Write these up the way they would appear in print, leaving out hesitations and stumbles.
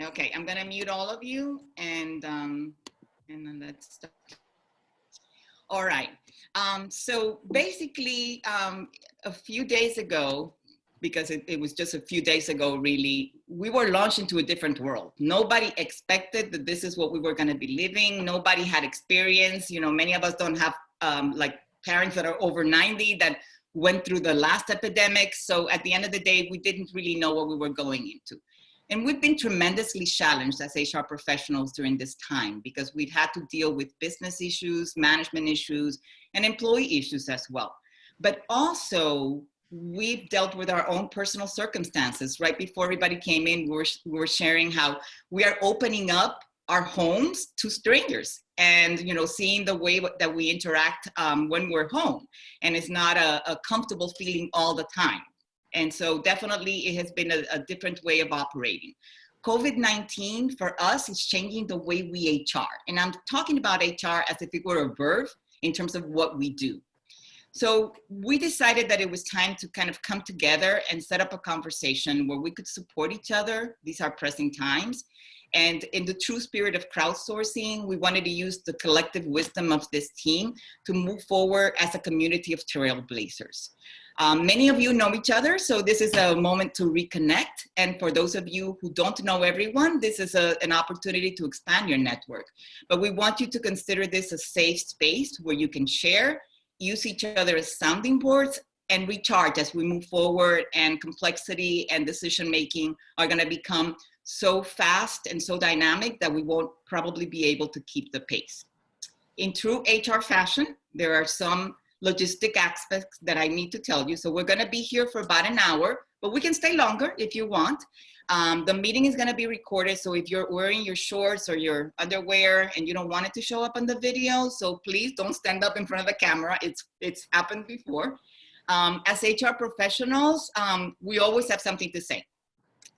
Okay, I'm gonna mute all of you and then let's start. All right. So basically, a few days ago, because it was just a few days ago, really, we were launched into a different world. Nobody expected that this is what we were going to be living. Nobody had experience. You know, many of us don't have like parents that are over 90 that went through the last epidemic. So at the end of the day, we didn't really know what we were going into. And we've been tremendously challenged as HR professionals during this time because we've had to deal with business issues, management issues, and employee issues as well. But also, we've dealt with our own personal circumstances. Right before everybody came in, we were sharing how we are opening up our homes to strangers and, you know, seeing the way that we interact when we're home. And it's not a comfortable feeling all the time. And so definitely it has been a different way of operating. COVID-19 for us is changing the way we HR. And I'm talking about HR as if it were a verb in terms of what we do. So we decided that it was time to kind of come together and set up a conversation where we could support each other. These are pressing times. And in the true spirit of crowdsourcing, we wanted to use the collective wisdom of this team to move forward as a community of trailblazers. Many of you know each other, so this is a moment to reconnect. And for those of you who don't know everyone, this is an opportunity to expand your network. But we want you to consider this a safe space where you can share, use each other as sounding boards, and recharge as we move forward, and complexity and decision-making are gonna become so fast and so dynamic that we won't probably be able to keep the pace. In true HR fashion, there are some logistic aspects that I need to tell you. So we're gonna be here for about an hour, but we can stay longer if you want. The meeting is gonna be recorded, so if you're wearing your shorts or your underwear and you don't want it to show up on the video, so please don't stand up in front of the camera. It's happened before. As HR professionals, we always have something to say.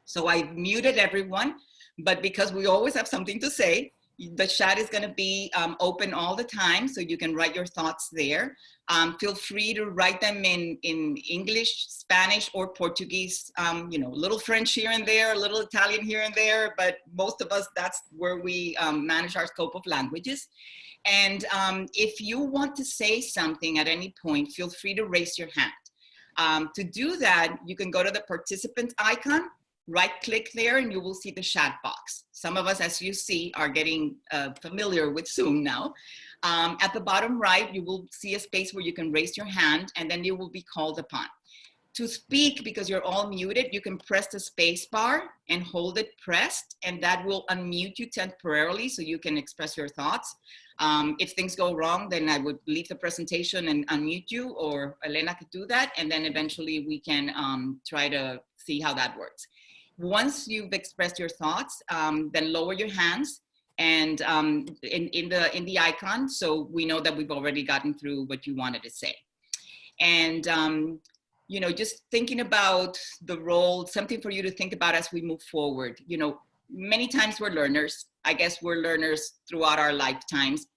So I muted everyone, but because we always have something to say, the chat is gonna be open all the time, so you can write your thoughts there. Feel free to write them in English, Spanish, or Portuguese, you know, a little French here and there, a little Italian here and there, but most of us, that's where we manage our scope of languages. And if you want to say something at any point, feel free to raise your hand. To do that, you can go to the participant icon, right-click there, and you will see the chat box. Some of us, as you see, are getting familiar with Zoom now. At the bottom right, you will see a space where you can raise your hand, and then you will be called upon. To speak, because you're all muted, you can press the space bar and hold it pressed, and that will unmute you temporarily so you can express your thoughts. If things go wrong, then I would leave the presentation and unmute you, or Elena could do that, and then eventually we can try to see how that works. Once you've expressed your thoughts, then lower your hands and in the icon, so we know that we've already gotten through what you wanted to say. And you know, just thinking about the role, something for you to think about as we move forward. You know, many times we're learners. I guess we're learners throughout our lifetimes.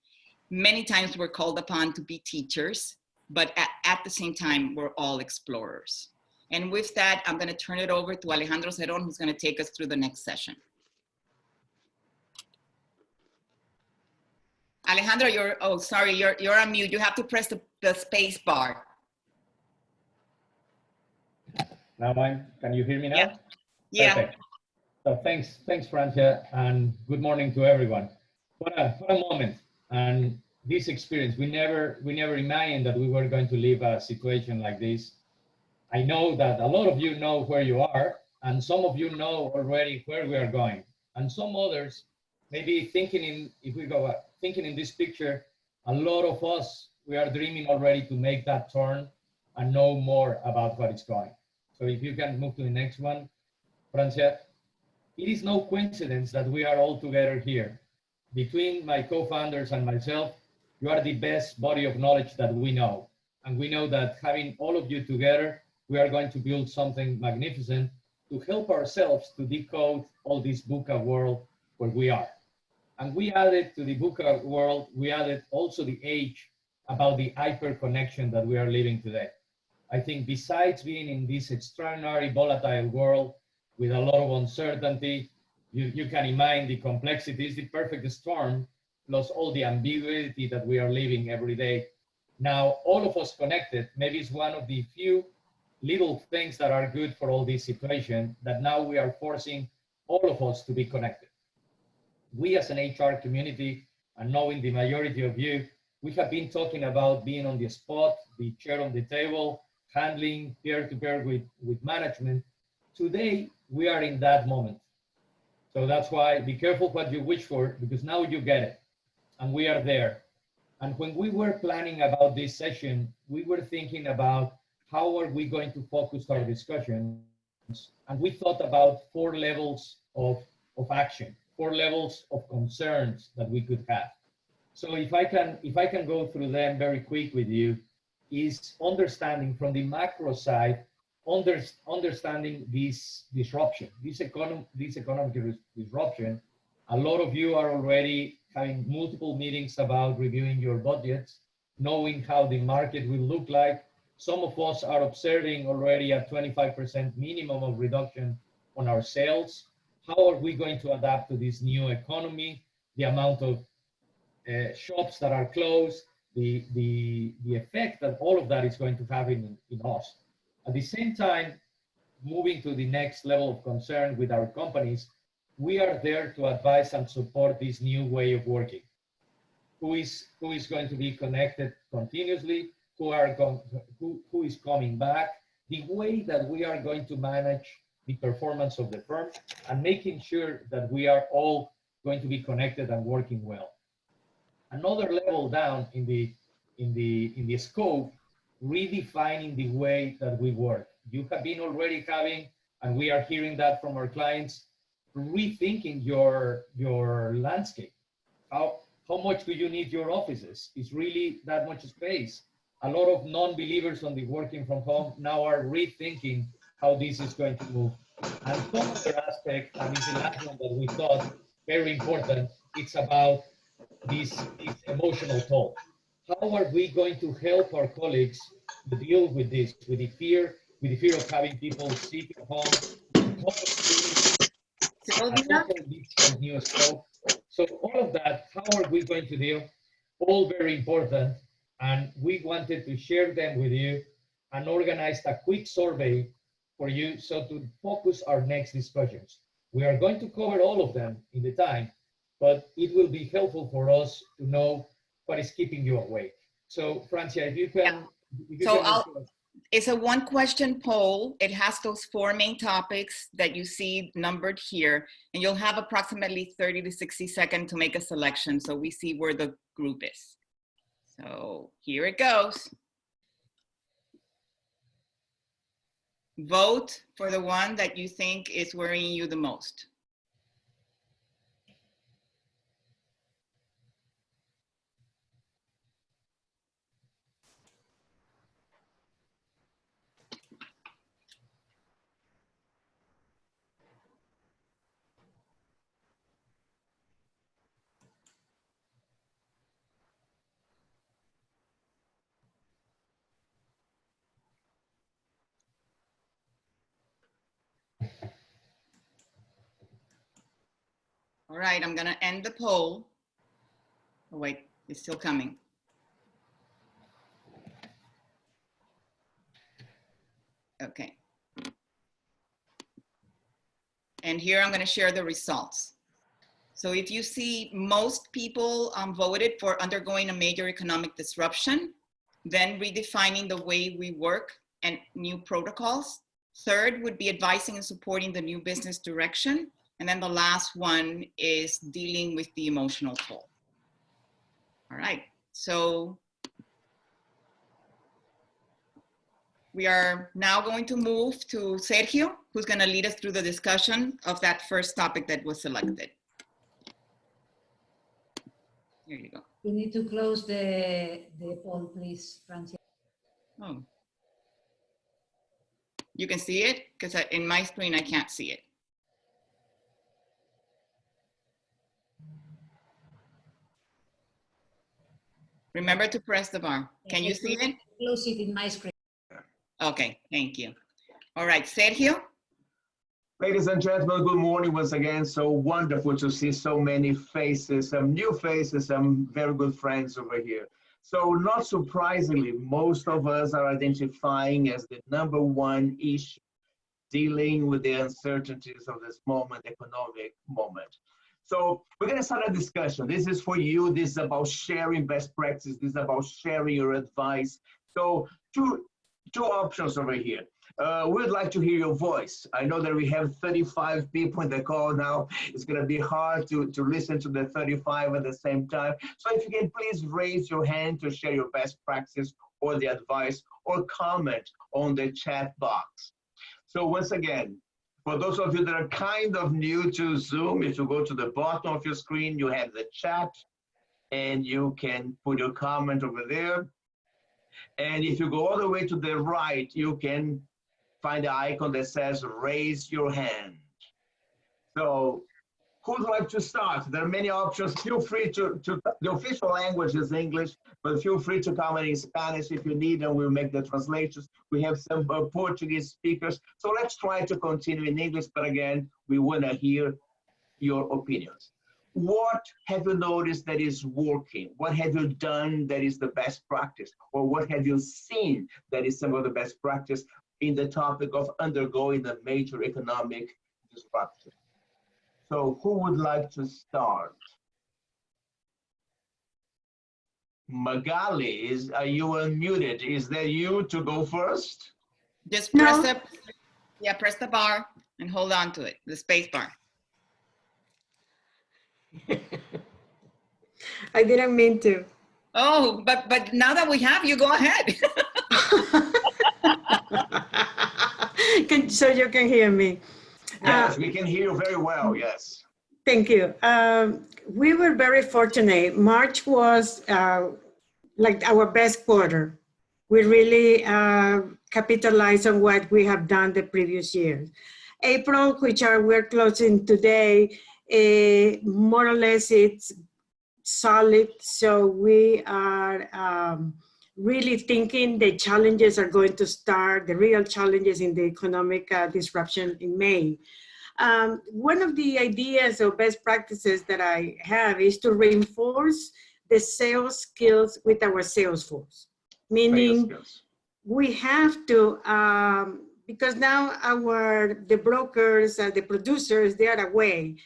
Many times we're called upon to be teachers, but at the same time, we're all explorers. And with that, I'm gonna turn it over to Alejandro Cerón, who's gonna take us through the next session. Alejandro, you're on mute. You have to press the space bar. Now, can you hear me now? Yeah. Yeah. Perfect. So thanks, Francia, and good morning to everyone. What a moment, and this experience. We never imagined that we were going to live a situation like this. I know that a lot of you know where you are, and some of you know already where we are going, and some others maybe thinking in this picture. A lot of us, we are dreaming already to make that turn and know more about what is going. So if you can move to the next one, Francia. It is no coincidence that we are all together here. Between my co-founders and myself, you are the best body of knowledge that we know. And we know that having all of you together, we are going to build something magnificent to help ourselves to decode all this VUCA world where we are. And we added to the VUCA world, we added also the age about the hyper-connection that we are living today. I think besides being in this extraordinary volatile world with a lot of uncertainty, You can imagine the complexity is the perfect storm, plus all the ambiguity that we are living every day. Now, all of us connected, maybe it's one of the few little things that are good for all this situation, that now we are forcing all of us to be connected. We as an HR community, and knowing the majority of you, we have been talking about being on the spot, the chair on the table, handling peer-to-peer with management. Today, we are in that moment. So that's why be careful what you wish for, because now you get it, and we are there. And when we were planning about this session, we were thinking about how are we going to focus our discussions, and we thought about 4 levels of action, 4 levels of concerns that we could have. So if I can go through them very quick with you, is understanding from the macro side, understanding this disruption, this economic disruption. A lot of you are already having multiple meetings about reviewing your budgets, knowing how the market will look like. Some of us are observing already a 25% minimum of reduction on our sales. How are we going to adapt to this new economy? The amount of shops that are closed, the effect that all of that is going to have in us. At the same time, moving to the next level of concern with our companies, we are there to advise and support this new way of working. Who is going to be connected continuously? Who is coming back? The way that we are going to manage the performance of the firm, and making sure that we are all going to be connected and working well. Another level down in the scope, redefining the way that we work. You have been already having, and we are hearing that from our clients, rethinking your landscape. How much do you need your offices? Is really that much space? A lot of non-believers on the working from home now are rethinking how this is going to move. And some other aspect, and it's the last one that we thought very important, it's about this emotional toll. How are we going to help our colleagues to deal with this, with the fear of having people sick at home, new scope. So all of that, how are we going to deal? All very important, and we wanted to share them with you and organized a quick survey for you, so to focus our next discussions. We are going to cover all of them in the time, but it will be helpful for us to know what is keeping you awake. So Francia, if you can. Yeah. It's a 1-question poll. It has those 4 main topics that you see numbered here, and you'll have approximately 30 to 60 seconds to make a selection, so we see where the group is. So here it goes. Vote for the one that you think is worrying you the most. All right, I'm gonna end the poll. Oh wait, it's still coming. Okay. And here I'm gonna share the results. So if you see, most people voted for undergoing a major economic disruption, then redefining the way we work and new protocols. Third would be advising and supporting the new business direction. And then the last one is dealing with the emotional toll. All right, so we are now going to move to Sergio, who's gonna lead us through the discussion of that first topic that was selected. Here you go. You need to close the poll, please, Francia. Oh. You can see it? Because in my screen, I can't see it. Remember to press the bar. Can you see it? Close it in my screen. Okay, thank you. All right, Sergio. Ladies and gentlemen, good morning once again. So wonderful to see so many faces, some new faces, some very good friends over here. So not surprisingly, most of us are identifying as the number one issue dealing with the uncertainties of this moment, economic moment. So we're going to start a discussion. This is for you. This is about sharing best practices. This is about sharing your advice. So two options over here. We'd like to hear your voice. I know that we have 35 people in the call now. It's going to be hard to listen to the 35 at the same time. So if you can please raise your hand to share your best practice or the advice or comment on the chat box. So once again, for those of you that are kind of new to Zoom, if you go to the bottom of your screen, you have the chat and you can put your comment over there. And if you go all the way to the right, you can find the icon that says raise your hand. So who'd like to start? There are many options. Feel free to the official language is English, but feel free to comment in Spanish if you need, and we'll make the translations. We have some Portuguese speakers. So let's try to continue in English, but again, we want to hear your opinions. What have you noticed that is working? What have you done that is the best practice? Or what have you seen that is some of the best practice in the topic of undergoing a major economic disruption? So who would like to start? Magali, are you unmuted? Is that you to go first? Just press press the bar and hold on to it, the space bar. I didn't mean to. Oh, but now that we have you, go ahead. So you can hear me. Yes, we can hear you very well, yes. Thank you. We were very fortunate. March was like our best quarter. We really capitalized on what we have done the previous years. April, which we're closing today, more or less it's solid. So we are really thinking the challenges are going to start, the real challenges in the economic disruption in May. One of the ideas or best practices that I have is to reinforce the sales skills with our sales force. Meaning we have to, because now the brokers, the producers, they are away.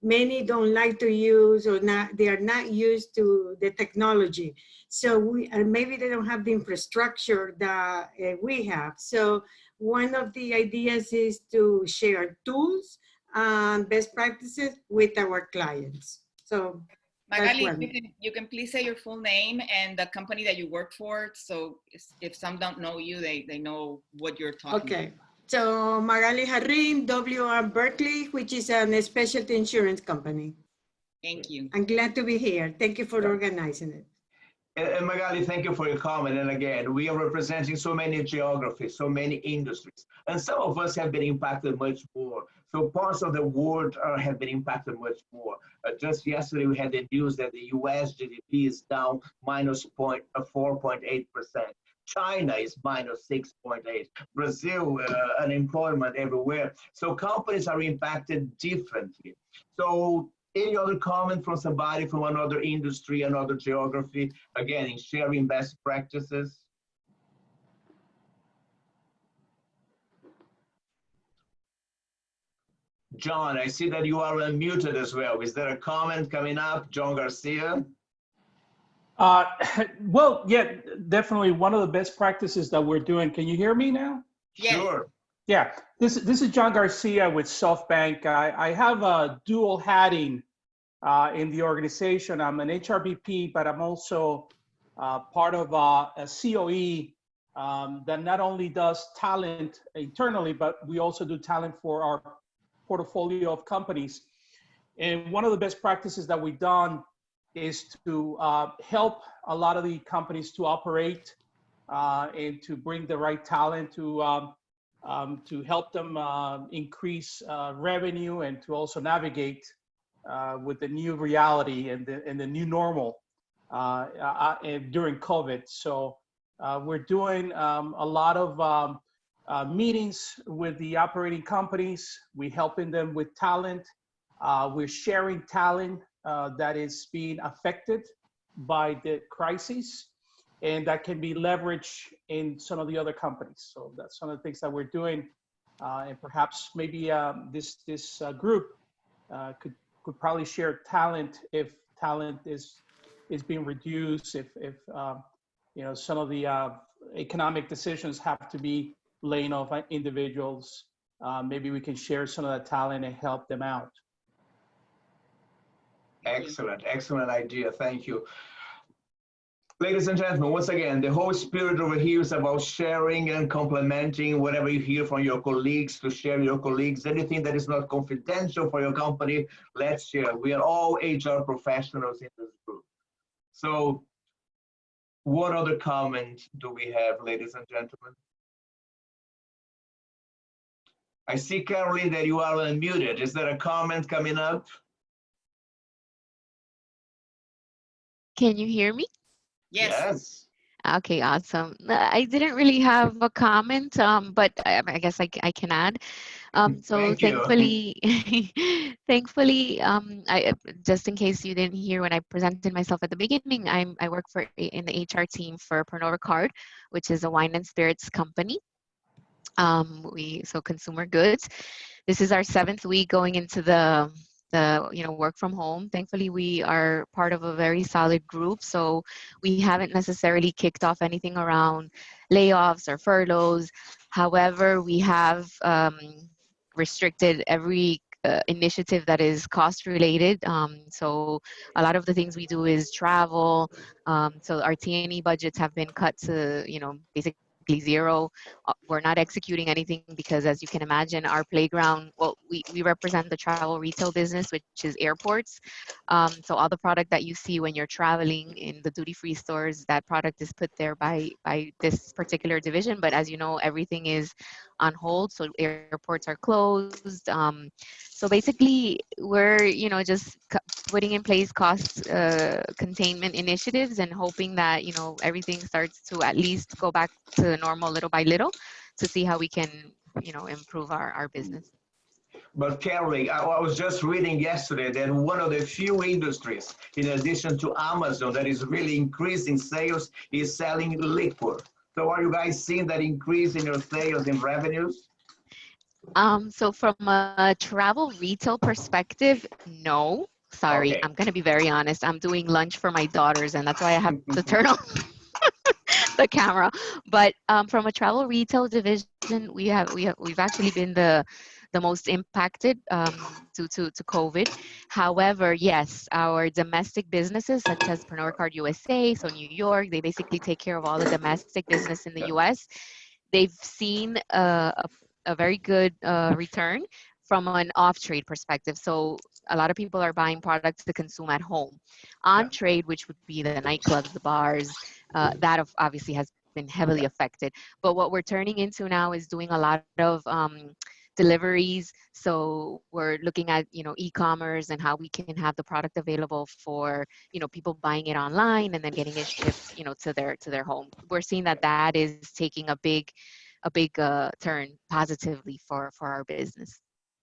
Many don't like to use or they are not used to the technology. So maybe they don't have the infrastructure that we have. So one of the ideas is to share tools and best practices with our clients. So Magali, you can please say your full name and the company that you work for. So if some don't know you, they know what you're talking about. Okay. So Magali Harim, WR Berkeley, which is a specialty insurance company. Thank you. I'm glad to be here. Thank you for organizing it. And Magali, thank you for your comment. And again, we are representing so many geographies, so many industries, and some of us have been impacted much more. So parts of the world have been impacted much more. Just yesterday, we had the news that the US GDP is down minus 4.8%. China is minus 6.8. Brazil, unemployment everywhere. So companies are impacted differently. So any other comment from somebody from another industry, another geography, again, in sharing best practices? John, I see that you are unmuted as well. Is there a comment coming up? John Garcia? Well, yeah, definitely one of the best practices that we're doing. Can you hear me now? Yes. Sure. Yeah, this is John Garcia with SoftBank. I have a dual hatting in the organization. I'm an HRBP, but I'm also part of a COE that not only does talent internally, but we also do talent for our portfolio of companies. And one of the best practices that we've done is to help a lot of the companies to operate and to bring the right talent to help them increase revenue and to also navigate with the new reality and the new normal during COVID. So we're doing a lot of meetings with the operating companies. We're helping them with talent. We're sharing talent that is being affected by the crisis and that can be leveraged in some of the other companies. So that's some of the things that we're doing. And perhaps maybe this group could probably share talent if talent is being reduced, if you know, some of the economic decisions have to be laying off individuals. Maybe we can share some of that talent and help them out. Excellent, excellent idea. Thank you. Ladies and gentlemen, once again, the whole spirit over here is about sharing and complementing whatever you hear from your colleagues, to share your colleagues. Anything that is not confidential for your company, let's share. We are all HR professionals in this group. So what other comments do we have, ladies and gentlemen? I see, Caroline, that you are unmuted. Is there a comment coming up? Can you hear me? Yes. Yes. Okay, awesome. I didn't really have a comment, but I guess I can add. So Thank you. thankfully, thankfully, just in case you didn't hear when I presented myself at the beginning, I work in the HR team for Pernod Ricard, which is a wine and spirits company. So consumer goods. This is our 7th week going into the work from home. Thankfully, we are part of a very solid group, so we haven't necessarily kicked off anything around layoffs or furloughs. However, we have restricted every initiative that is cost related. So a lot of the things we do is travel. So our T&E budgets have been cut to, basically zero. We're not executing anything because, as you can imagine, our playground, well, we represent the travel retail business, which is airports. So all the product that you see when you're traveling in the duty-free stores, that product is put there by this particular division. But as you know, everything is on hold, so airports are closed. So basically, we're just putting in place cost containment initiatives and hoping that everything starts to at least go back to normal little by little, to see how we can improve our business. But Caroline, I was just reading yesterday that one of the few industries, in addition to Amazon, that is really increasing sales is selling liquor. So are you guys seeing that increase in your sales and revenues? So from a travel retail perspective, no. Sorry, Okay. I'm going to be very honest. I'm doing lunch for my daughters, and that's why I have to turn on the camera. But from a travel retail division, we've actually been the most impacted due to COVID. However, yes, our domestic businesses such as Pernod Ricard USA, so New York, they basically take care of all the domestic business in the US. They've seen a very good return from an off-trade perspective. So a lot of people are buying products to consume at home. On-trade, which would be the nightclubs, the bars, that obviously has been heavily affected. But what we're turning into now is doing a lot of deliveries. So we're looking at e-commerce and how we can have the product available for people buying it online and then getting it shipped to their home. We're seeing that is taking a big turn positively for our business.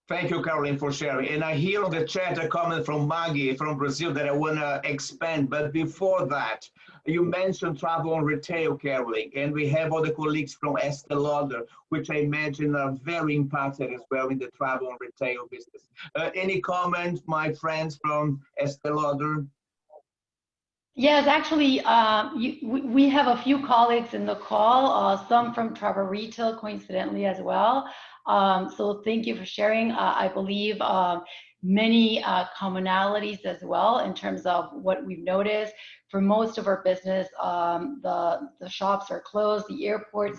Thank you, Caroline, for sharing. And I hear on the chat a comment from Maggie from Brazil that I want to expand. But before that, you mentioned travel and retail, Caroline, and we have other colleagues from Estée Lauder, which I imagine are very impacted as well in the travel and retail business. Any comments, my friends from Estée Lauder? Yes, actually, we have a few colleagues in the call, some from travel retail, coincidentally as well. So thank you for sharing. I believe many commonalities as well in terms of what we've noticed. For most of our business, the shops are closed, the airports,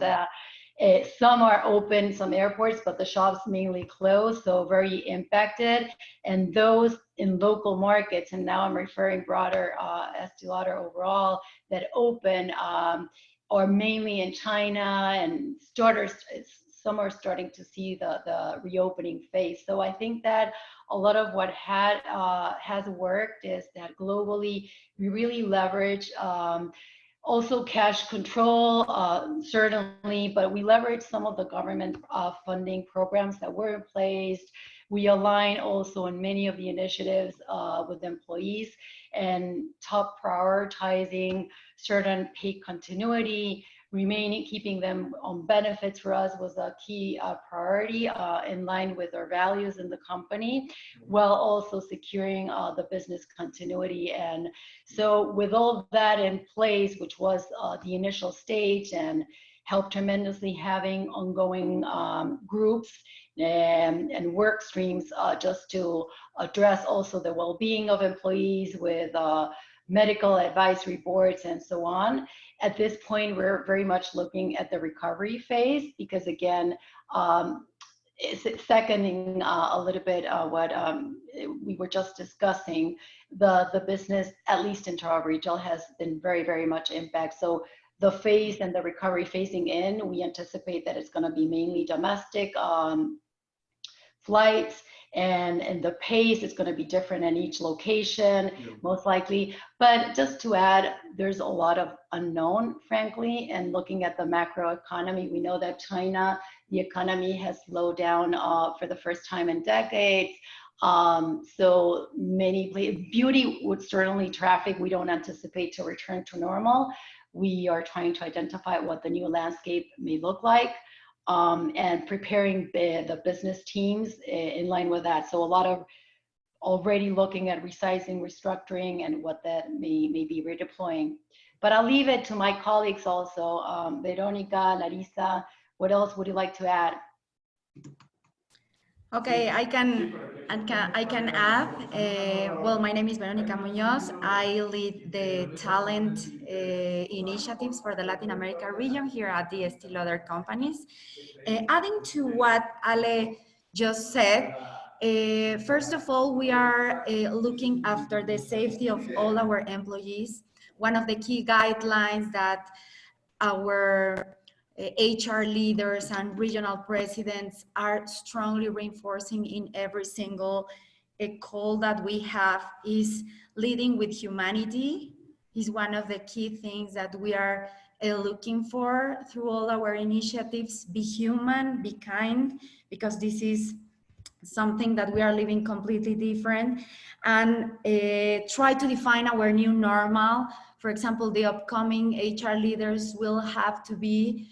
some are open, some airports, but the shops mainly closed, so very impacted. And those in local markets, and now I'm referring broader Estée Lauder overall, that open are mainly in China, and some are starting to see the reopening phase. So I think that a lot of what has worked is that globally we really leverage Also cash control, certainly, but we leverage some of the government funding programs that were in place. We align also on many of the initiatives with employees, and top prioritizing certain pay continuity, keeping them on benefits for us was a key priority in line with our values in the company, while also securing the business continuity. And so with all that in place, which was the initial stage, and helped tremendously having ongoing groups and work streams just to address also the well-being of employees with medical advisory boards and so on. At this point, we're very much looking at the recovery phase, because again, seconding a little bit what we were just discussing, the business, at least in travel retail, has been very, very much impacted. So the phase and the recovery phasing in, we anticipate that it's going to be mainly domestic flights, and the pace is going to be different in each location, most likely. But just to add, there's a lot of unknown, frankly, and looking at the macro economy, we know that China, the economy has slowed down for the first time in decades. So many, beauty would certainly traffic, we don't anticipate to return to normal. We are trying to identify what the new landscape may look like. And preparing the business teams in line with that. So a lot of already looking at resizing, restructuring, and what that may be redeploying. But I'll leave it to my colleagues also. Veronica, Larissa, what else would you like to add? Okay, I can add. Well, my name is Veronica Muñoz. I lead the talent initiatives for the Latin America region here at the Estee Lauder companies. Adding to what Ale just said, first of all, we are looking after the safety of all our employees. One of the key guidelines that our HR leaders and regional presidents are strongly reinforcing in every single call that we have is leading with humanity is one of the key things that we are looking for through all our initiatives. Be human, be kind, because this is something that we are living completely different, and try to define our new normal. For example, the upcoming HR leaders will have to be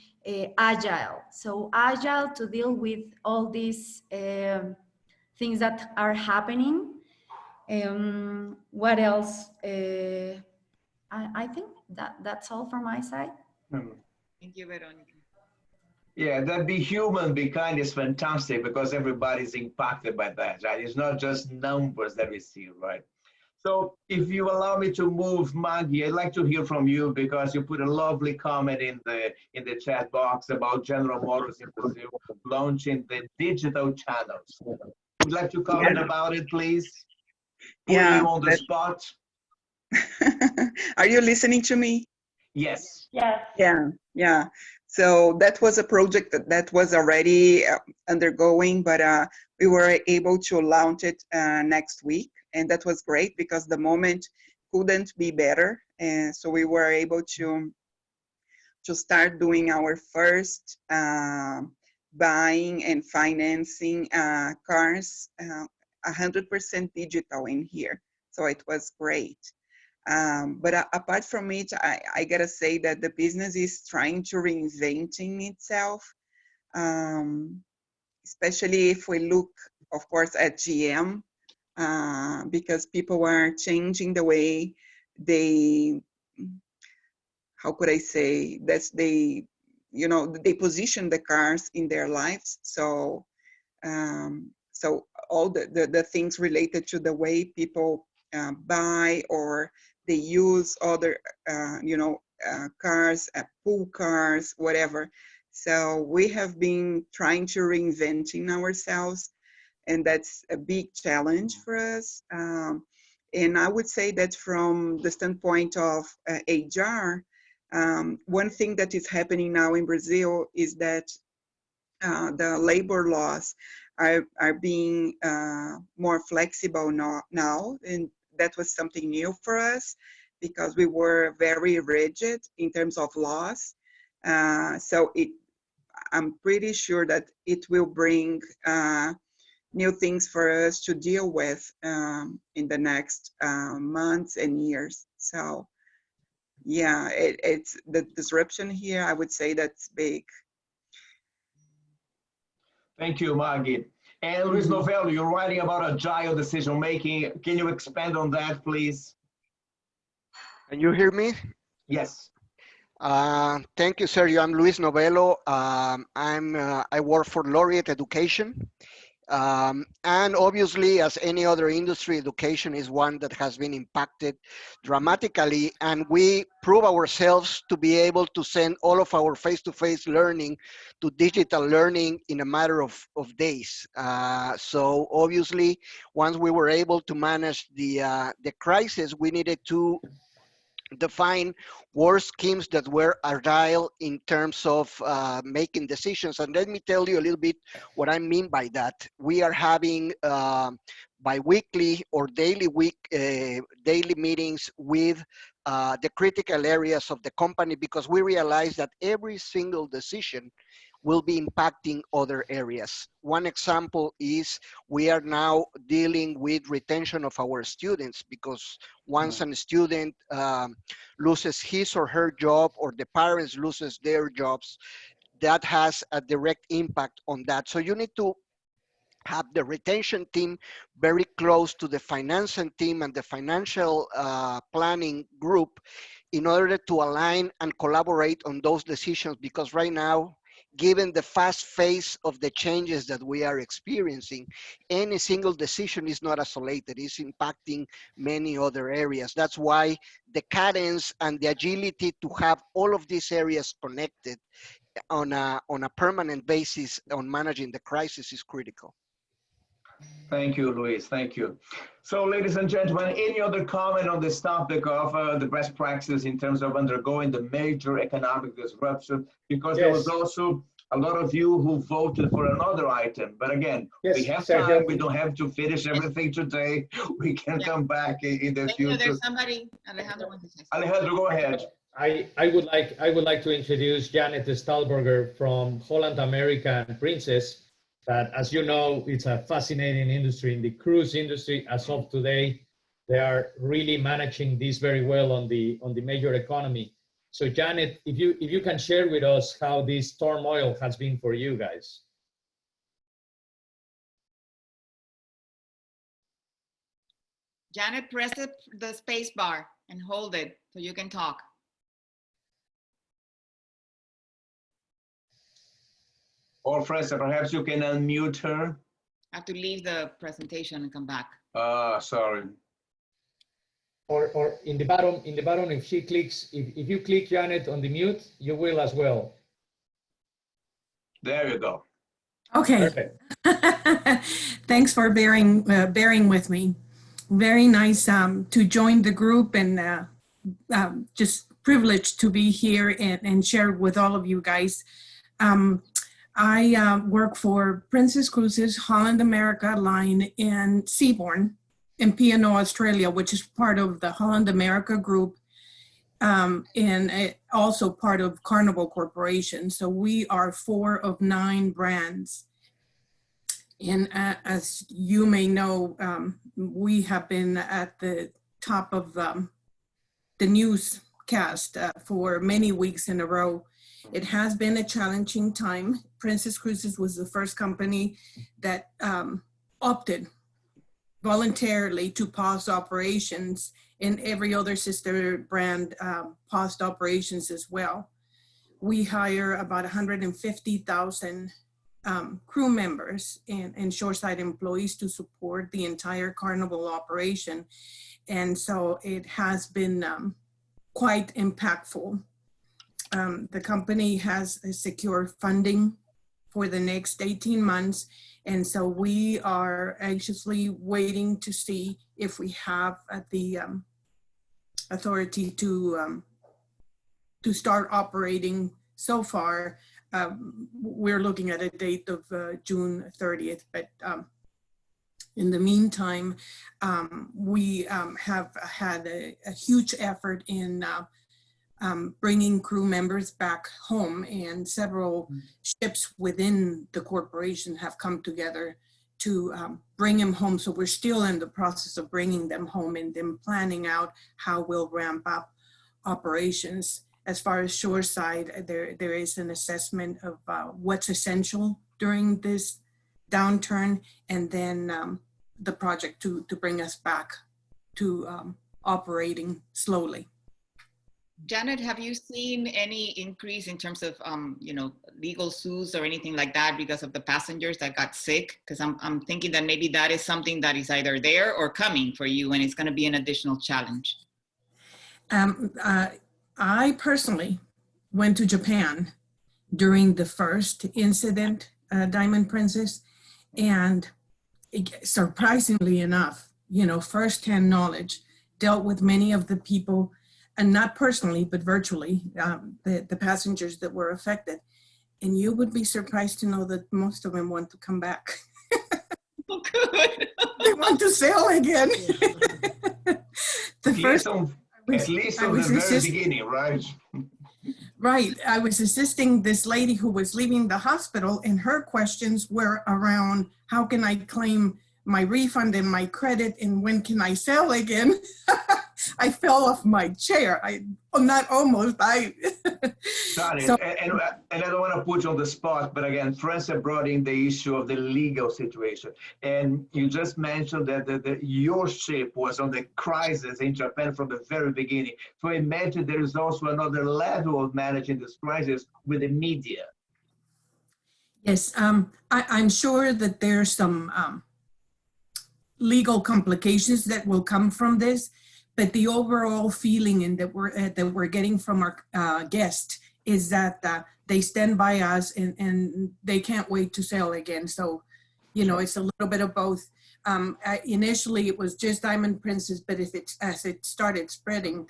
agile. So agile to deal with all these things that are happening. What else? I think that's all from my side. Thank you, Veronica. Yeah, that be human, be kind is fantastic, because everybody's impacted by that, right? It's not just numbers that we see, right? So if you allow me to move, Maggie, I'd like to hear from you, because you put a lovely comment in the chat box about General Motors in Brazil launching the digital channels. Would you like to comment about it, please? Put you on the spot. Are you listening to me? Yes. Yes. Yeah. So that was a project that was already undergoing, but we were able to launch it next week. And that was great, because the moment couldn't be better. And so we were able to start doing our first buying and financing cars 100% digital in here. So it was great. But apart from it, I gotta say that the business is trying to reinventing itself, especially if we look, of course, at GM, because people are changing the way they, how could I say, they position the cars in their lives. So, so all the things related to the way people buy, or they use other, cars, pool cars, whatever. So we have been trying to reinventing ourselves, and that's a big challenge for us. And I would say that from the standpoint of HR, one thing that is happening now in Brazil is that the labor laws are being more flexible now, and that was something new for us. because we were very rigid in terms of laws. So I'm pretty sure that it will bring new things for us to deal with in the next months and years. So yeah, it's the disruption here, I would say that's big. Thank you, Maggie. And Luis Novello, you're writing about agile decision making. Can you expand on that, please? Can you hear me? Yes. Thank you, Sergio. I'm Luis Novello. I work for Laureate Education. And obviously, as any other industry, education is one that has been impacted dramatically. And we prove ourselves to be able to send all of our face-to-face learning to digital learning in a matter of days. So obviously, once we were able to manage the crisis, we needed to define work schemes that were agile in terms of making decisions. And let me tell you a little bit what I mean by that. We are having bi-weekly or daily meetings with the critical areas of the company, because we realize that every single decision will be impacting other areas. One example is we are now dealing with retention of our students, because once a student loses his or her job, or the parents loses their jobs, that has a direct impact on that. So you need to have the retention team very close to the financing team and the financial planning group in order to align and collaborate on those decisions, because right now, given the fast pace of the changes that we are experiencing, any single decision is not isolated, it's impacting many other areas. That's why the cadence and the agility to have all of these areas connected on a permanent basis on managing the crisis is critical. Thank you, Luis. Thank you. So, ladies and gentlemen, any other comment on this topic of the best practices in terms of undergoing the major economic disruption? Because there was also a lot of you who voted for another item. But again, we have time. We don't have to finish everything today. We can come back in the future. There's somebody, Alejandro wants to say something. Alejandro, go ahead. I would like to introduce Janet Stahlberger from Holland American Princess. That, as you know, it's a fascinating industry in the cruise industry. As of today, they are really managing this very well on the major economy. So Janet, if you can share with us how this turmoil has been for you guys. Janet, press the space bar and hold it so you can talk. Or Francesca, perhaps you can unmute her. I have to leave the presentation and come back. Sorry. Or in the bottom, if she clicks, if you click, Janet, on the mute, you will as well. There you go. Okay. Thanks for bearing with me. Very nice to join the group, and just privileged to be here and share with all of you guys. I work for Princess Cruises Holland America line in Seabourn in P&O, Australia, which is part of the Holland America group, and also part of Carnival Corporation. So we are 4 of 9 brands. And as you may know, we have been at the top of the newscast for many weeks in a row. It has been a challenging time. Princess Cruises was the first company that opted voluntarily to pause operations, and every other sister brand paused operations as well. We hire about 150,000 crew members and shoreside employees to support the entire Carnival operation. And so it has been quite impactful. The company has secured funding for the next 18 months. And so we are anxiously waiting to see if we have the authority to start operating. So far, we're looking at a date of June 30th, but In the meantime, we have had a huge effort in bringing crew members back home, and several ships within the corporation have come together to bring them home. So we're still in the process of bringing them home and then planning out how we'll ramp up operations. As far as shoreside, there is an assessment of what's essential during this downturn, and then the project to bring us back to operating slowly. Janet, have you seen any increase in terms of, you know, legal suits or anything like that because of the passengers that got sick? Because I'm thinking that maybe that is something that is either there or coming for you, and it's going to be an additional challenge. I personally went to Japan during the first incident, Diamond Princess, and surprisingly enough, you know, firsthand knowledge, dealt with many of the people, and not personally, but virtually, the passengers that were affected. And you would be surprised to know that most of them want to come back. Oh, good. They want to sail again. At least from the very beginning, right? Right. I was assisting this lady who was leaving the hospital, and her questions were around, how can I claim my refund and my credit, and when can I sail again? I fell off my chair. Not almost, I. Got it. So, and I don't want to put you on the spot, but again, Frances brought in the issue of the legal situation. And you just mentioned that your ship was on the crisis in Japan from the very beginning. So imagine there is also another level of managing this crisis with the media. Yes, I'm sure that there's some legal complications that will come from this. But the overall feeling and that we're getting from our guests is that they stand by us and they can't wait to sail again. So, you know, it's a little bit of both. Initially, it was just Diamond Princess, but as it started spreading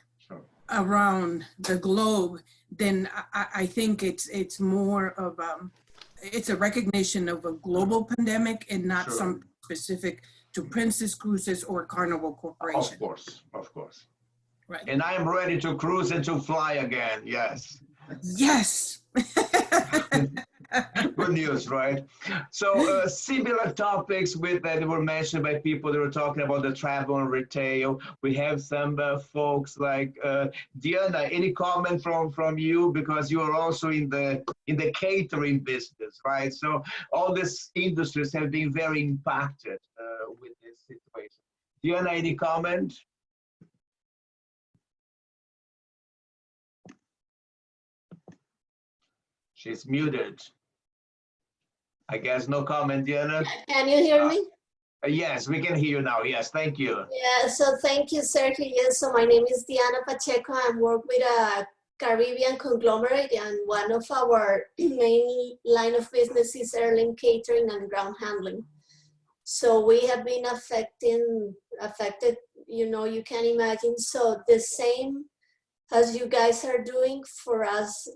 around the globe, then I think it's more of it's a recognition of a global pandemic and not something specific to Princess Cruises or Carnival Corporation. Of course, of course. Right. And I am ready to cruise and to fly again, yes. Yes. Good news, right? So similar topics that were mentioned by people that were talking about the travel and retail. We have some folks like Diana. Any comment from you, because you are also in the catering business, right? So all these industries have been very impacted with this situation. Diana, any comment? She's muted. I guess no comment, Diana. Can you hear me? Yes, we can hear you now. Yes, thank you. Yeah, so thank you, Sergio. Yes, so my name is Diana Pacheco. I work with a Caribbean conglomerate, and one of our main line of business is airline catering and ground handling. So we have been affected, you know, you can imagine. So the same as you guys are doing for us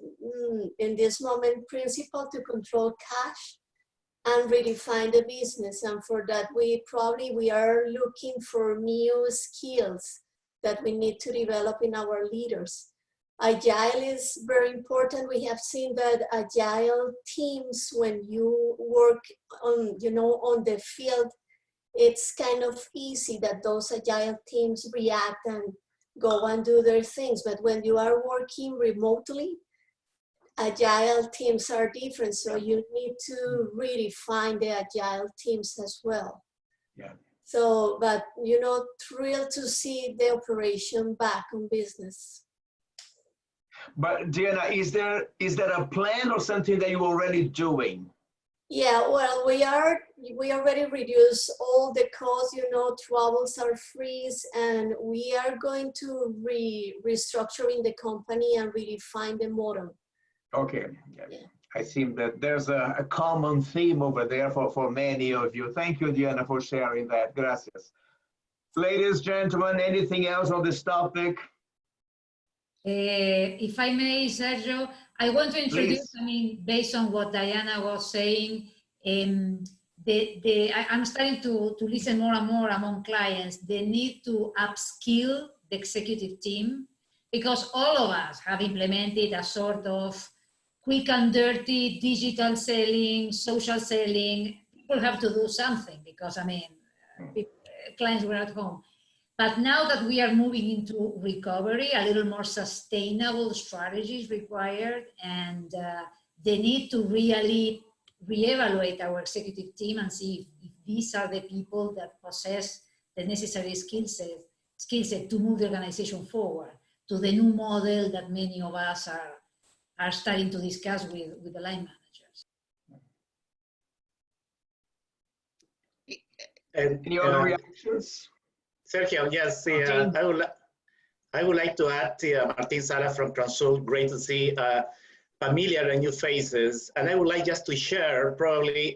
in this moment, principle to control cash and redefine the business. And for that, we are looking for new skills that we need to develop in our leaders. Agile is very important. We have seen that agile teams, when you work on, you know, on the field, it's kind of easy that those agile teams react and go and do their things. But when you are working remotely, agile teams are different. So you need to redefine the agile teams as well. Yeah. So, but, you know, thrilled to see the operation back on business. But Diana, is there a plan or something that you're already doing? Yeah, well, we already reduced all the costs, you know, travels are freeze, and we are going to restructuring the company and redefine the model. Okay, yeah. I think that there's a common theme over there for many of you. Thank you, Diana, for sharing that. Gracias. Ladies, gentlemen, anything else on this topic? If I may, Sergio, I want to introduce, Please. I mean, based on what Diana was saying, I'm starting to listen more and more among clients, the need to upskill the executive team, because all of us have implemented a sort of quick and dirty digital selling, social selling. People have to do something because, I mean, clients were at home. But now that we are moving into recovery, a little more sustainable strategies required, and the need to really reevaluate our executive team and see if these are the people that possess the necessary skill set to move the organization forward to the new model that many of us are starting to discuss with the line managers. And any other reactions? Sergio, yes, I would like to add Martin Sara from Consult. Great to see familiar and new faces. And I would like just to share probably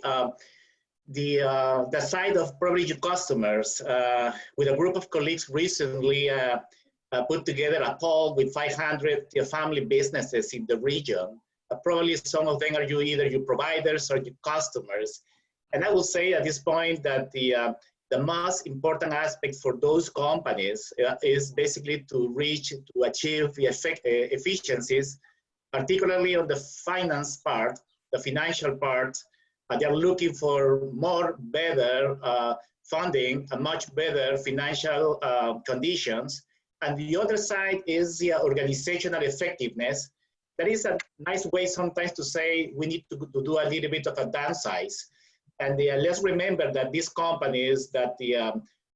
the side of probably your customers. With a group of colleagues recently put together a poll with 500 family businesses in the region. Probably some of them are either your providers or your customers. And I will say at this point that the most important aspect for those companies is basically to achieve the efficiencies, particularly on the finance part, the financial part. They are looking for better funding, and much better financial conditions. And the other side is the organizational effectiveness. That is a nice way sometimes to say we need to do a little bit of a downsize. And let's remember that these companies that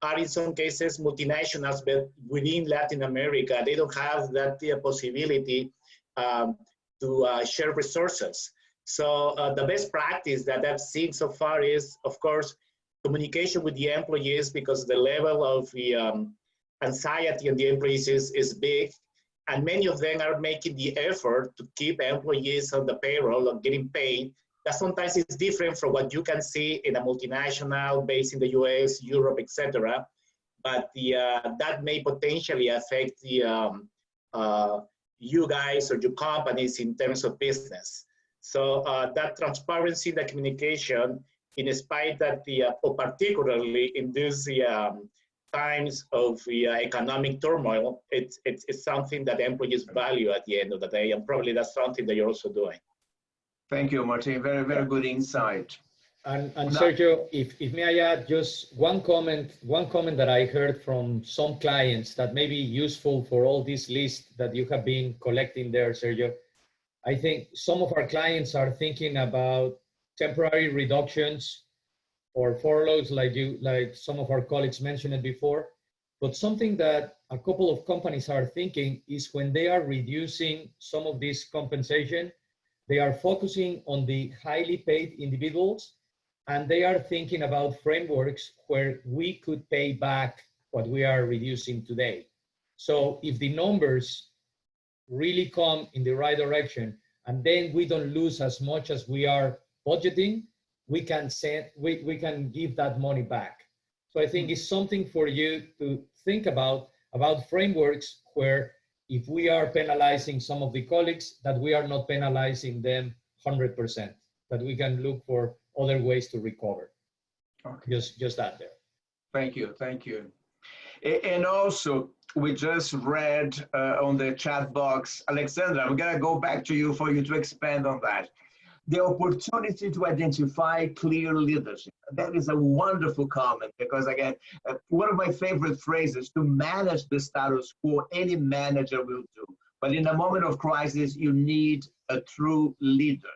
are in some cases multinationals, but within Latin America, they don't have that possibility to share resources. So the best practice that I've seen so far is, of course, communication with the employees, because the level of the anxiety in the employees is big. And many of them are making the effort to keep employees on the payroll and getting paid. That sometimes is different from what you can see in a multinational based in the US, Europe, etc. But that may potentially affect the you guys or your companies in terms of business. So that transparency, the communication, in spite that particularly in these times of economic turmoil, it's something that employees value at the end of the day, and probably that's something that you're also doing. Thank you, Martin. Very, very good insight. And Sergio, if may I add just one comment that I heard from some clients that may be useful for all this list that you have been collecting there, Sergio. I think some of our clients are thinking about temporary reductions or furloughs, like some of our colleagues mentioned it before. But something that a couple of companies are thinking is when they are reducing some of this compensation, they are focusing on the highly paid individuals, and they are thinking about frameworks where we could pay back what we are reducing today. So if the numbers really come in the right direction, and then we don't lose as much as we are budgeting, we can give that money back. So I think it's something for you to think about frameworks where if we are penalizing some of the colleagues, that we are not penalizing them 100%, that we can look for other ways to recover. Okay. Just that there. Thank you, thank you. And also, we just read on the chat box, Alexandra, I'm gonna go back to you for you to expand on that. The opportunity to identify clear leadership. That is a wonderful comment, because again, one of my favorite phrases, to manage the status quo, any manager will do. But in a moment of crisis, you need a true leader.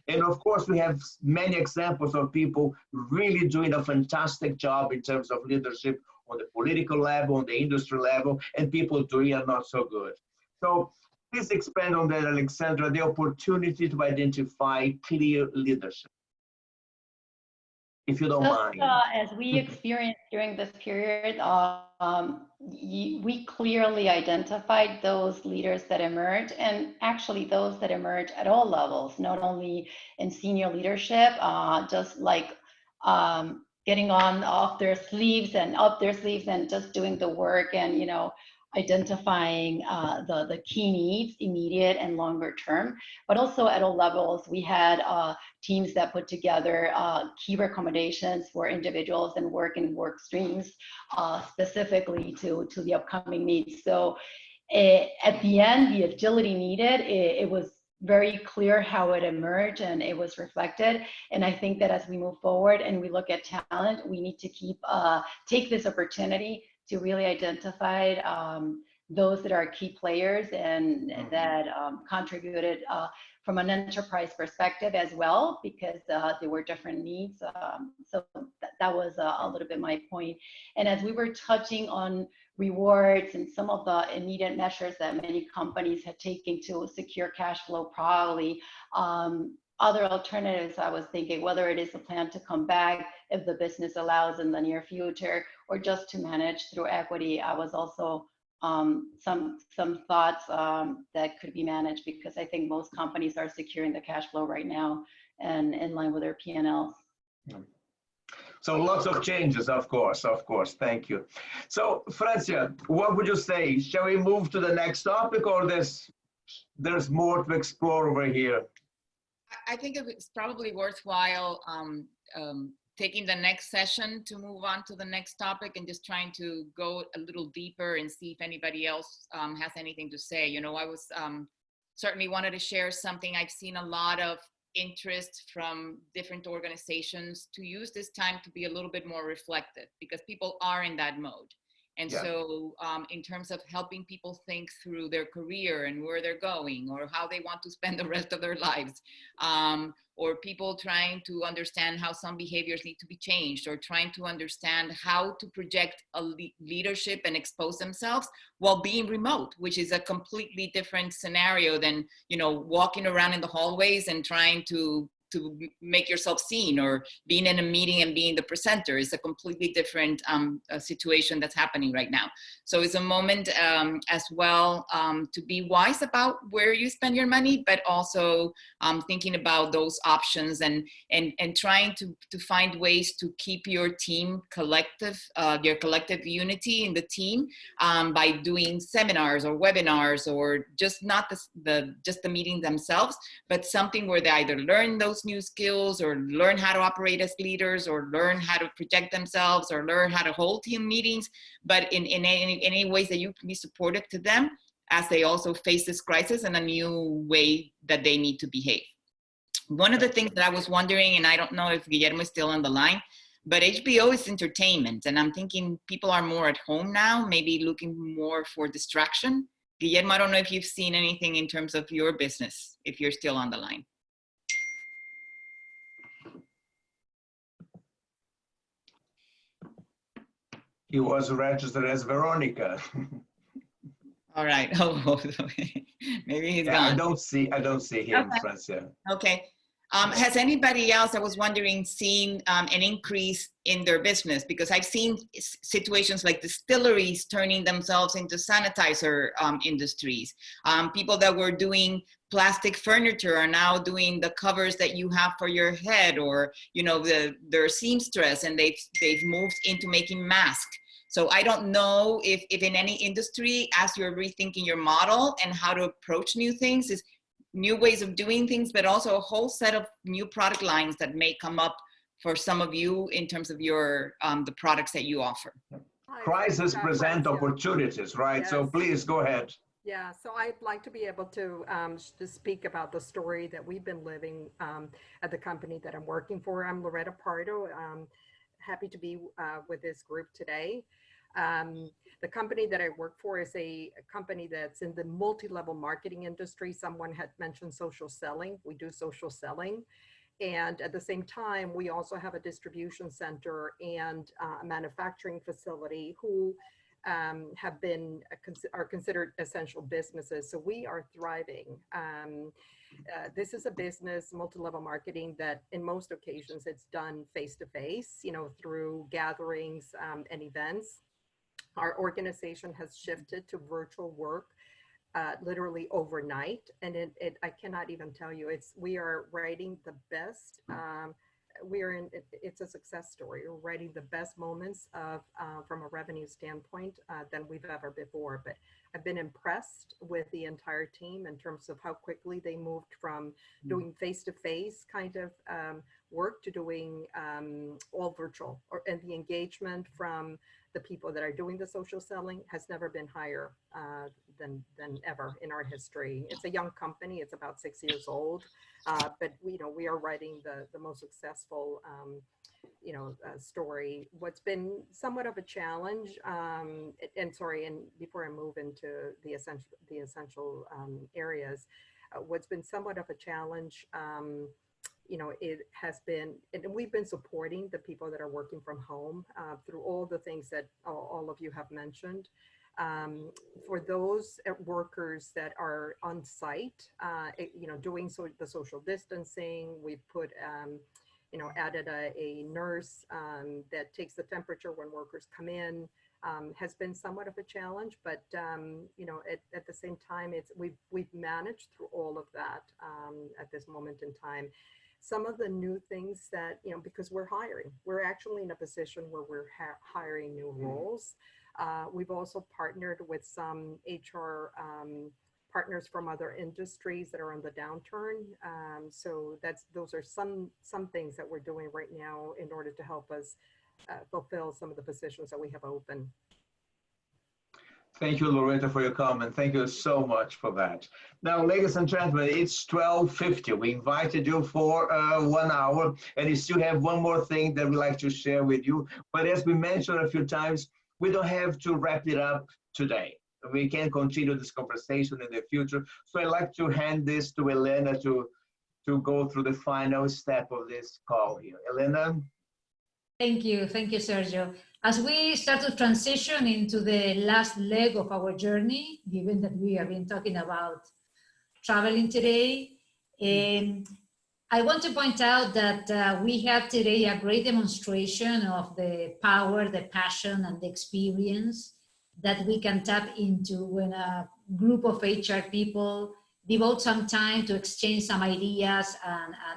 And of course, we have many examples of people really doing a fantastic job in terms of leadership on the political level, on the industry level, and people doing it not so good. So please expand on that, Alexandra, the opportunity to identify clear leadership, if you don't mind. As we experienced during this period, we clearly identified those leaders that emerge, and actually those that emerge at all levels, not only in senior leadership, just like getting up their sleeves and just doing the work and identifying the key needs, immediate and longer term, but also at all levels. We had teams that put together key recommendations for individuals and work streams specifically to the upcoming needs. So at the end, the agility needed, it was very clear how it emerged and it was reflected. And I think that as we move forward and we look at talent, we need to take this opportunity to really identify those that are key players and that contributed from an enterprise perspective as well, because there were different needs. So that was a little bit my point. And as we were touching on rewards and some of the immediate measures that many companies had taken to secure cash flow, probably other alternatives, I was thinking, whether it is a plan to come back if the business allows in the near future, or just to manage through equity. I was also some thoughts that could be managed, because I think most companies are securing the cash flow right now and in line with their P&Ls. So lots of changes, of course. Thank you. So Francia, what would you say? Shall we move to the next topic, or there's more to explore over here? I think it's probably worthwhile taking the next session to move on to the next topic and just trying to go a little deeper and see if anybody else has anything to say. You know, I was certainly wanted to share something. I've seen a lot of interest from different organizations to use this time to be a little bit more reflective, because people are in that mode. And so in terms of helping people think through their career and where they're going, or how they want to spend the rest of their lives, or people trying to understand how some behaviors need to be changed, or trying to understand how to project a leadership and expose themselves while being remote, which is a completely different scenario than, you know, walking around in the hallways and trying to make yourself seen, or being in a meeting and being the presenter. Is a completely different situation that's happening right now. So it's a moment as well to be wise about where you spend your money, but also thinking about those options and trying to find ways to keep your team collective, your collective unity in the team by doing seminars or webinars, or just not just the meeting themselves, but something where they either learn those new skills, or learn how to operate as leaders, or learn how to project themselves, or learn how to hold team meetings, but in any ways that you can be supportive to them as they also face this crisis in a new way that they need to behave. One of the things that I was wondering, and I don't know if Guillermo is still on the line, but HBO is entertainment, and I'm thinking people are more at home now, maybe looking more for distraction. Guillermo, I don't know if you've seen anything in terms of your business, if you're still on the line. He was registered as Veronica. All right. Oh, maybe he's gone. I don't see him, okay. Francia. Okay. Has anybody else, I was wondering, seen an increase in their business? Because I've seen situations like distilleries turning themselves into sanitizer industries. People that were doing plastic furniture are now doing the covers that you have for your head, or, you know, they're seamstress, and they've moved into making masks. So I don't know if in any industry, as you're rethinking your model and how to approach new things, is new ways of doing things, but also a whole set of new product lines that may come up for some of you in terms of your the products that you offer. Crises present opportunities, right? Yes. So please go ahead. Yeah, so I'd like to be able to speak about the story that we've been living at the company that I'm working for. I'm Loretta Pardo. Happy to be with this group today. The company that I work for is a company that's in the multi-level marketing industry. Someone had mentioned social selling. We do social selling. And at the same time, we also have a distribution center and a manufacturing facility who are considered essential businesses. So we are thriving. This is a business, multi-level marketing, that in most occasions it's done face-to-face, you know, through gatherings and events. Our organization has shifted to virtual work literally overnight, and I cannot even tell you, we are writing the best it's a success story. We're writing the best moments of from a revenue standpoint than we've ever before. But I've been impressed with the entire team in terms of how quickly they moved from doing face-to-face kind of work to doing all virtual, and the engagement from the people that are doing the social selling has never been higher than ever in our history. It's a young company; it's about 6 years old, but we are writing the most successful story. What's been somewhat of a challenge, and before I move into the essential areas, what's been somewhat of a challenge. It has been, and we've been supporting the people that are working from home through all the things that all of you have mentioned. For those workers that are on site, doing the social distancing, we've put, added a nurse that takes the temperature when workers come in. Has been somewhat of a challenge, but at the same time, we've managed through all of that at this moment in time. Some of the new things that, because we're actually in a position where we're hiring new roles. We've also partnered with some HR partners from other industries that are on the downturn. So those are some things that we're doing right now in order to help us fulfill some of the positions that we have open. Thank you, Loretta, for your comment. Thank you so much for that. Now, ladies and gentlemen, it's 12:50. We invited you for 1 hour, and you still have one more thing that we'd like to share with you. But as we mentioned a few times, we don't have to wrap it up today. We can continue this conversation in the future. So I'd like to hand this to Elena to go through the final step of this call here. Elena? Thank you, Sergio. As we start to transition into the last leg of our journey, given that we have been talking about traveling today, I want to point out that we have today a great demonstration of the power, the passion, and the experience that we can tap into when a group of HR people devote some time to exchange some ideas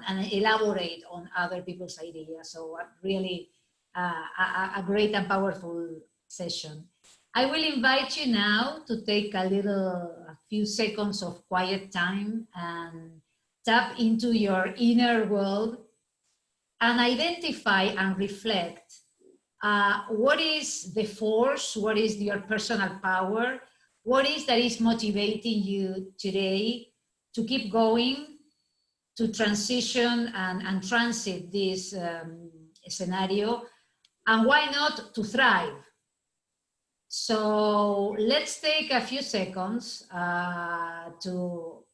and elaborate on other people's ideas. So really a great and powerful session. I will invite you now to take a few seconds of quiet time and tap into your inner world and identify and reflect what is the force, what is your personal power, what is that is motivating you today to keep going, to transition and transit this scenario, and why not to thrive. So let's take a few seconds to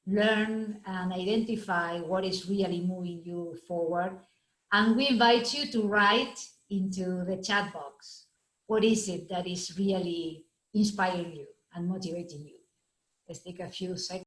learn and identify what is really moving you forward. And we invite you to write into the chat box, what is it that is really inspiring you and motivating you? Let's take a few seconds.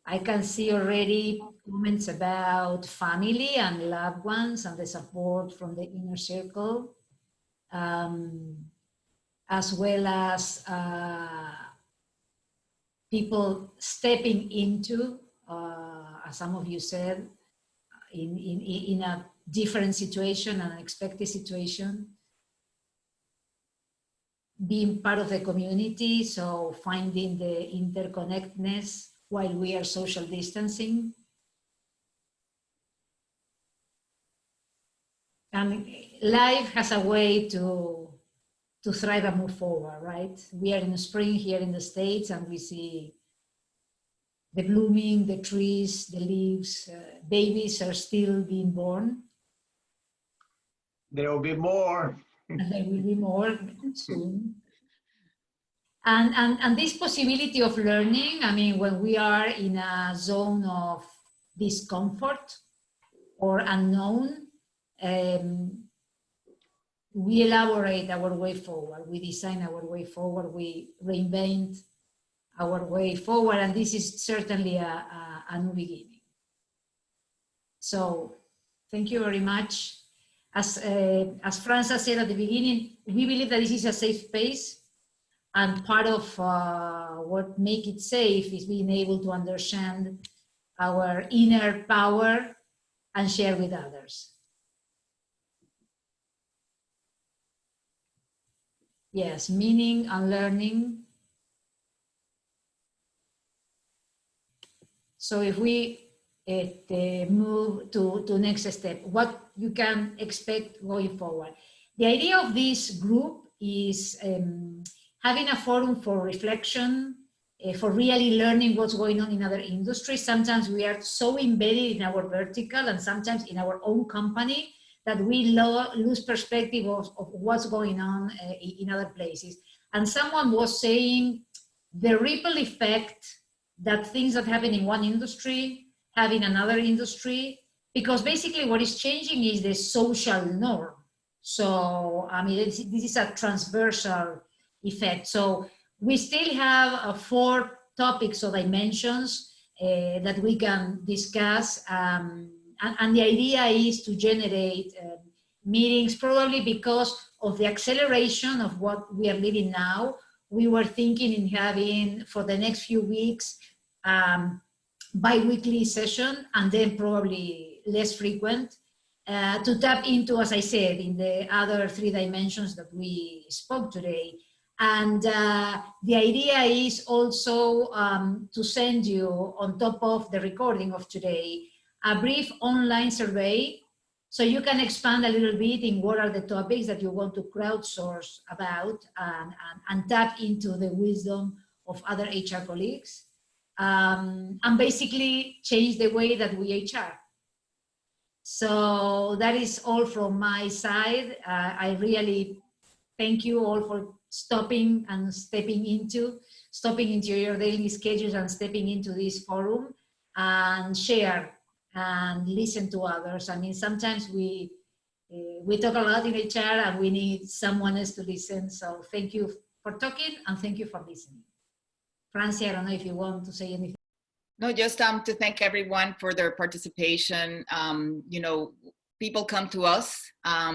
I can see already comments about family and loved ones and the support from the inner circle, as well as people stepping into, as some of you said, in a different situation, an unexpected situation, being part of the community, so finding the interconnectedness while we are social distancing. And life has a way to thrive and move forward, right? We are in the spring here in the States and we see the blooming, the trees, the leaves, babies are still being born. There will be more. And there will be more soon. And this possibility of learning, I mean, when we are in a zone of discomfort or unknown, we elaborate our way forward, we design our way forward, we reinvent our way forward, and this is certainly a new beginning. So thank you very much. As Franza said at the beginning, we believe that this is a safe space, and part of what make it safe is being able to understand our inner power and share with others. Yes, meaning and learning. So if we move to next step, what you can expect going forward. The idea of this group is having a forum for reflection, for really learning what's going on in other industries. Sometimes we are so embedded in our vertical and sometimes in our own company that we lose perspective of what's going on in other places. And someone was saying the ripple effect that things that happen in one industry have in another industry, because basically what is changing is the social norm. So, I mean, this is a transversal effect. So we still have 4 topics or dimensions that we can discuss. And the idea is to generate meetings, probably because of the acceleration of what we are living now. We were thinking in having, for the next few weeks, bi-weekly session, and then probably less frequent, to tap into, as I said, in the other 3 dimensions that we spoke today. And the idea is also to send you, on top of the recording of today, a brief online survey, so you can expand a little bit in what are the topics that you want to crowdsource about and tap into the wisdom of other HR colleagues, and basically change the way that we HR. So that is all from my side. I really thank you all for stopping into your daily schedules and stepping into this forum and share and listen to others. I mean, sometimes we talk a lot in HR and we need someone else to listen. So thank you for talking and thank you for listening. Francia, I don't know if you want to say anything. No, just to thank everyone for their participation. You know, people come to us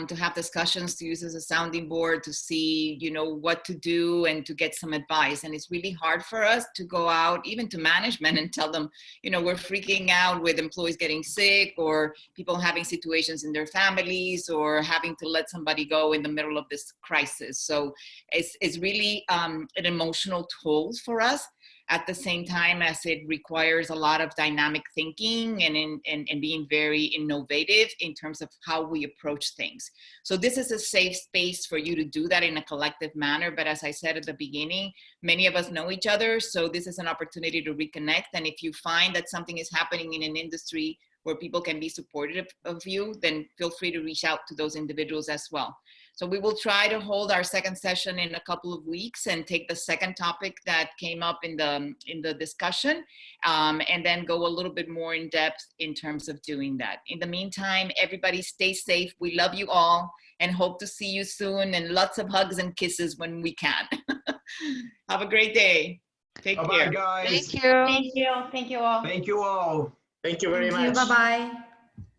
to have discussions, to use as a sounding board, to see, you know, what to do and to get some advice. And it's really hard for us to go out, even to management, and tell them, you know, we're freaking out with employees getting sick or people having situations in their families or having to let somebody go in the middle of this crisis. So it's really an emotional toll for us, at the same time as it requires a lot of dynamic thinking and being very innovative in terms of how we approach things. So this is a safe space for you to do that in a collective manner. But as I said at the beginning, many of us know each other. So this is an opportunity to reconnect. And if you find that something is happening in an industry where people can be supportive of you, then feel free to reach out to those individuals as well. So we will try to hold our second session in a couple of weeks and take the second topic that came up in the discussion, and then go a little bit more in depth in terms of doing that. In the meantime, everybody stay safe. We love you all and hope to see you soon, and lots of hugs and kisses when we can. Have a great day. Take care. Bye, guys. Thank you. Thank you. Thank you all. Thank you all. Thank you very much. Bye-bye.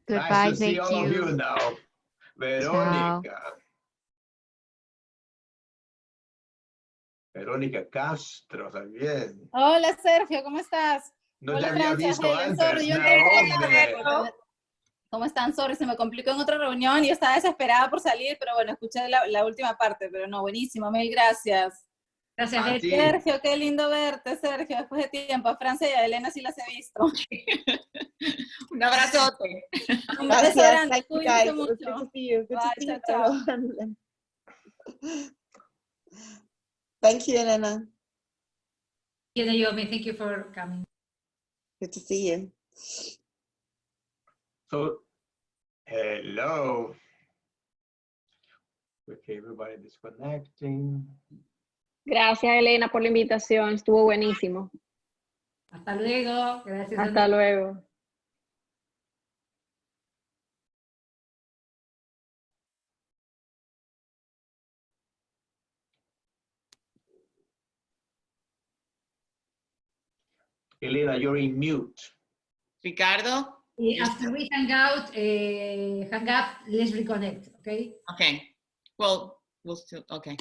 Goodbye. Nice to see Thank all of you. you now. Ciao. Verónica Castro también. Hola Sergio, ¿cómo estás? No Hola te había Francia, visto Helen, antes. sorry, yo No, entré hombre. ¿Cómo están? Sorry, se me complicó en otra reunión y yo estaba desesperada por salir, pero bueno, escuché la última parte, pero no, buenísimo, mil gracias. Gracias, A ti. Sergio, qué lindo verte, Sergio, después de tiempo. A Francia y a Elena sí las he visto. Un abrazote. Un beso grande, cuídense mucho. Good to see you. Good Bye, to see chao, you. Thank you, Elena. Naomi, thank you for coming. Good to see you. So, hello. Okay, everybody disconnecting. Gracias, Elena, por la invitación. Estuvo buenísimo. Hasta luego. Gracias. Hasta luego. Elena, you're in mute. Ricardo? After we hang up, let's reconnect, okay? Okay. Well, we'll still, okay.